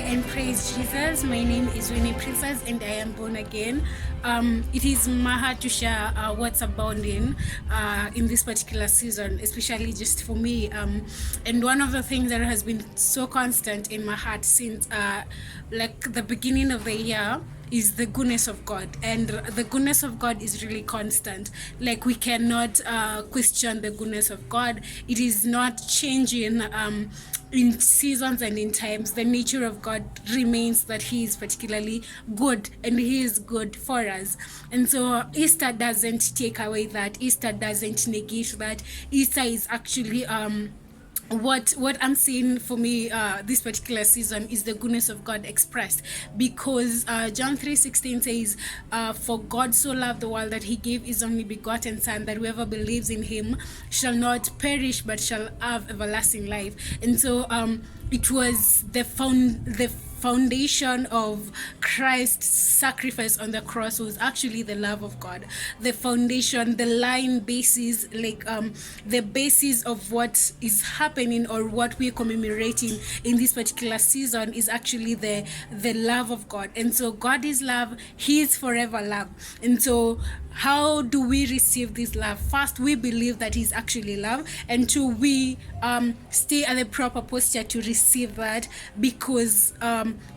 and praise Jesus. My name is Winnie Princess and I am born again. It is my heart to share what's abounding in this particular season, especially just for me. And one of the things that has been so constant in my heart since like the beginning of the year is the goodness of God, and the goodness of God is really constant. Like, we cannot question the goodness of God. It is not changing in seasons and in times. The nature of God remains that He is particularly good, and He is good for us. And so Easter doesn't take away that. Easter doesn't negate that. Easter is actually what I'm seeing for me this particular season is the goodness of God expressed, because John 3:16 says, for God so loved the world that He gave His only begotten Son, that whoever believes in Him shall not perish but shall have everlasting life. And so it was the foundation of Christ's sacrifice on the cross was actually the love of God. The foundation, the line basis, like the basis of what is happening or what we're commemorating in this particular season is actually the love of God. And so God is love, He is forever love. And so how do we receive this love? First, we believe that He's actually love, and two, we stay at the proper posture to receive that, because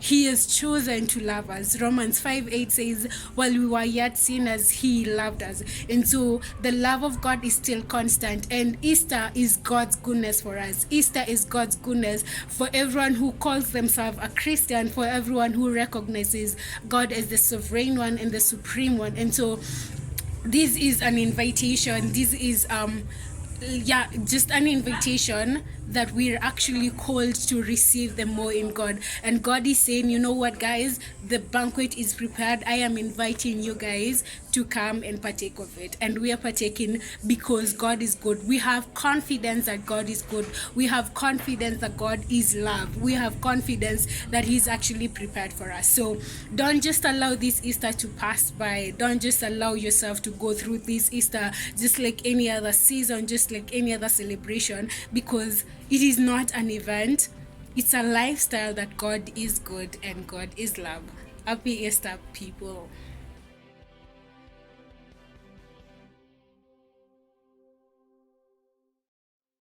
He has chosen to love us. Romans 5:8 says, while we were yet sinners, He loved us. And so the love of God is still constant, and Easter is God's goodness for us. Easter is God's goodness for everyone who calls themselves a Christian, for everyone who recognizes God as the sovereign one and the supreme one. And so this is an invitation. This is just an invitation that we're actually called to receive the more in God. And God is saying, you know what, guys, the banquet is prepared. I am inviting you guys to come and partake of it. And we are partaking because God is good. We have confidence that God is good. We have confidence that God is love. We have confidence that He's actually prepared for us. So don't just allow this Easter to pass by. Don't just allow yourself to go through this Easter just like any other season, just like any other celebration, because it is not an event. It's a lifestyle that God is good and God is love. Happy Easter, people.